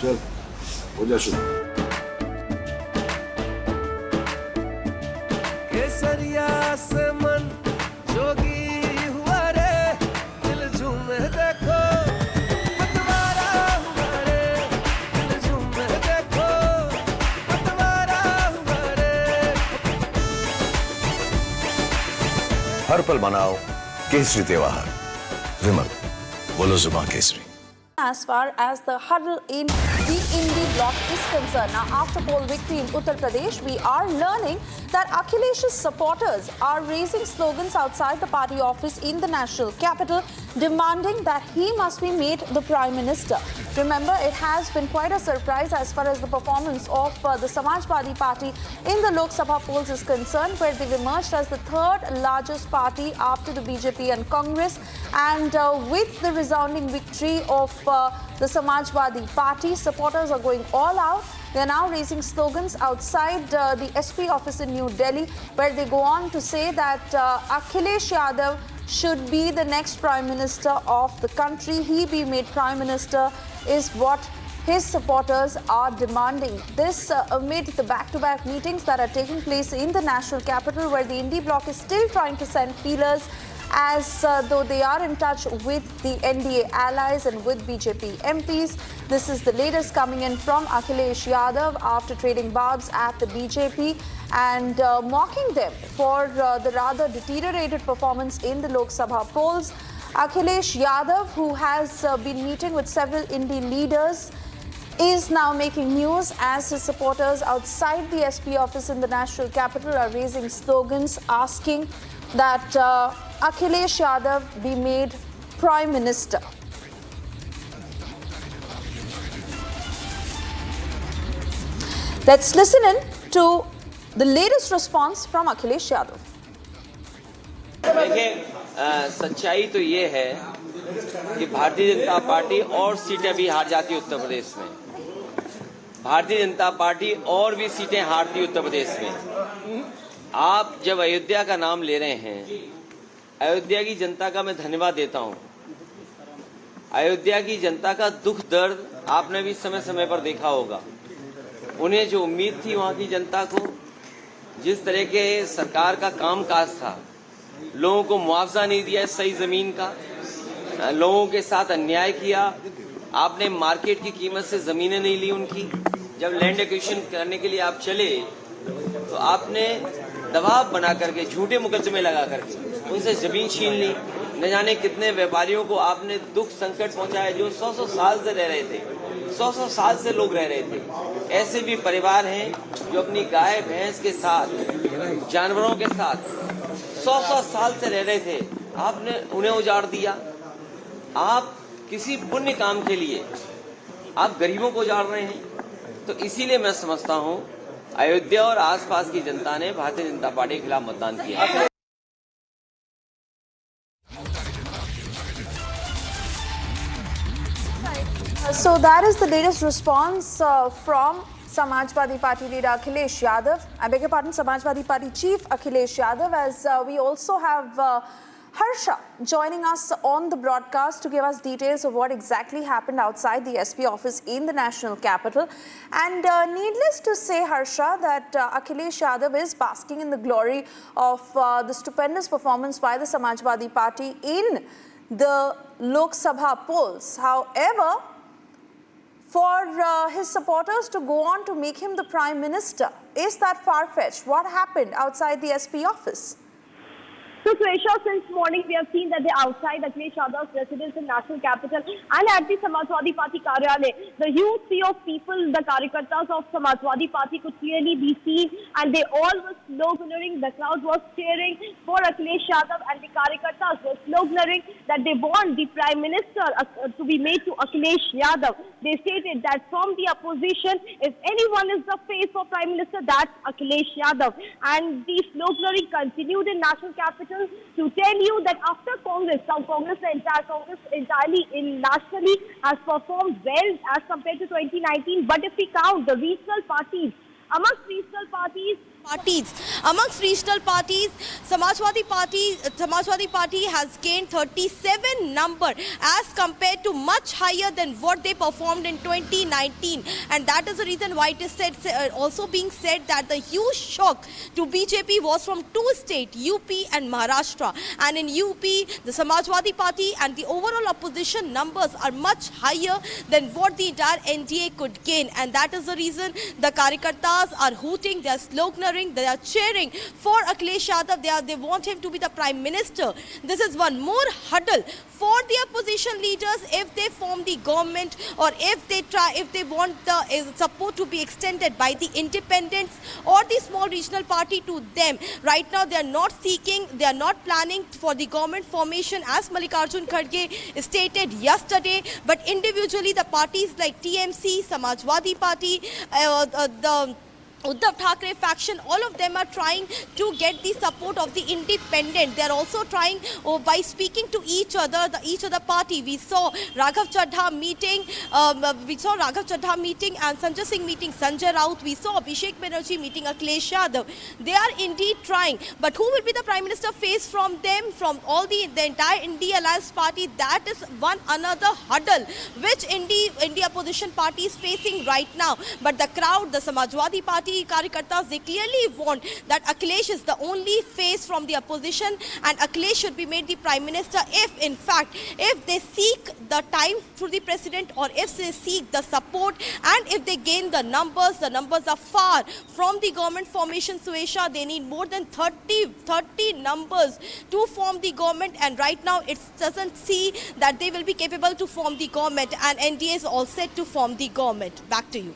चल हो जा शुरू। केसरिया से मन जोगी हुआ रे, दिल झूमे देखो पतवारा हुआ रे, दिल झूमे देखो पतवारा हुआ रे। हर पल मनाओ केसरी त्योहार। विमल, बोलो जुबान Kesari. As far as the huddle in the Indy bloc is concerned. Now, after poll victory in Uttar Pradesh, we are learning that Akhilesh's supporters are raising slogans outside the party office in the national capital, demanding that he must be made the Prime Minister. Remember, it has been quite a surprise as far as the performance of the Samajwadi Party in the Lok Sabha polls is concerned, where they've emerged as the third largest party after the BJP and Congress. And with the resounding victory of the Samajwadi Party, supporters are going all out. They are now raising slogans outside the SP office in New Delhi, where they go on to say that Akhilesh Yadav should be the next Prime Minister of the country. He be made Prime Minister is what his supporters are demanding. This amid the back-to-back meetings that are taking place in the national capital, where the Indy bloc is still trying to send feelers as though they are in touch with the NDA allies and with BJP MPs. This is the latest coming in from Akhilesh Yadav after trading barbs at the BJP and mocking them for the rather deteriorated performance in the Lok Sabha polls. Akhilesh Yadav, who has been meeting with several Indy leaders, is now making news as his supporters outside the SP office in the national capital are raising slogans asking that Akhilesh Yadav be made Prime Minister. Let's listen in to the latest response from Akhilesh Yadav. देखिए, सच्चाई तो ये है कि Bharatiya Janata party और सीटें भी हार जाती है उत्तर प्रदेश में। भारतीय जनता पार्टी और भी सीटें हारती उत्तर प्रदेश में। आप जब अयोध्या का नाम ले रहे हैं, अयोध्या की जनता का मैं धन्यवाद देता हूं। अयोध्या की जनता का दुख दर्द आपने भी समय समय पर देखा होगा। उन्हें जो उम्मीद थी वहां की जनता को, जिस तरह के सरकार का कामकाज था, लोगों को मुआवजा नहीं दिया सही जमीन का, लोगों के साथ अन्याय किया, आपने मार्केट की कीमत से जमीनें नहीं ली उनकी। जब लैंड एक्विजिशन करने के लिए आप चले तो आपने दबाव बना करके, झूठे मुकदमे लगा करके उनसे जमीन छीन ली। न जाने कितने व्यापारियों को आपने दुख संकट पहुंचाया जो 100-100 साल से रह रहे थे, 100-100 साल से लोग रह रहे थे। ऐसे भी परिवार हैं जो अपनी गाय भैंस के साथ, जानवरों के साथ 100-100 साल से रह रहे थे, आपने उन्हें उजाड़ दिया। आप किसी पुण्य काम के लिए आप गरीबों को उजाड़ रहे हैं। तो इसीलिए मैं समझता हूं अयोध्या और आसपास की जनता ने भारतीय जनता पार्टी के खिलाफ मतदान किया। So that is the latest response from Samajwadi Party leader Akhilesh Yadav. I beg your pardon, Samajwadi Party chief Akhilesh Yadav, as we also have Harsha joining us on the broadcast to give us details of what exactly happened outside the SP office in the national capital. And needless to say, Harsha, that Akhilesh Yadav is basking in the glory of the stupendous performance by the Samajwadi Party in the Lok Sabha polls. However, for his supporters to go on to make him the Prime Minister, is that far-fetched? What happened outside the SP office? So, Suresha, since morning we have seen that they're outside Akhilesh Yadav's residence in national capital and at the Samajwadi Party Karyalay. The huge sea of people, the Karyakartas of Samajwadi Party could clearly be seen, and they all were sloganeering. The crowd was cheering for Akhilesh Yadav, and the Karyakartas were sloganeering that they want the Prime Minister to be made to Akhilesh Yadav. They stated that from the opposition, if anyone is the face for Prime Minister, that's Akhilesh Yadav. And the sloganeering continued in national capital to tell you that after Congress, now the entire Congress entirely nationally has performed well as compared to 2019. But if we count the regional parties, amongst regional parties, parties. Amongst regional parties, Samajwadi Party has gained 37 number as compared to much higher than what they performed in 2019, and that is the reason why it is said, also being said that the huge shock to BJP was from two states, UP and Maharashtra. And in UP, the Samajwadi Party and the overall opposition numbers are much higher than what the entire NDA could gain, and that is the reason the Karyakartas are hooting, they are sloganeering, they are cheering for Akhilesh Yadav. They want him to be the Prime Minister. This is one more hurdle for the opposition leaders if they form the government, or if they want the support to be extended by the independents or the small regional party to them. Right now they are not seeking, they are not planning for the government formation as Mallikarjun Kharge stated yesterday, but individually the parties like TMC, Samajwadi Party, the Uddhav Thackeray faction, all of them are trying to get the support of the independent. They are also trying by speaking to each other party. We saw Raghav Chaddha meeting, and Sanjay Singh meeting Sanjay Raut. We saw Abhishek Banerjee meeting Akhilesh Yadav. They are indeed trying, but who will be the Prime Minister face from them, from all the entire India Alliance Party? That is one another hurdle which India opposition party is facing right now. But the crowd, the Samajwadi Party, Karyakartas, they clearly want that Akhilesh is the only face from the opposition, and Akhilesh should be made the Prime Minister if, in fact, if they seek the time through the president, or if they seek the support, and if they gain the numbers are far from the government formation, Suesha. They need more than 30 numbers to form the government, and right now it doesn't see that they will be capable to form the government, and NDA is all set to form the government. Back to you.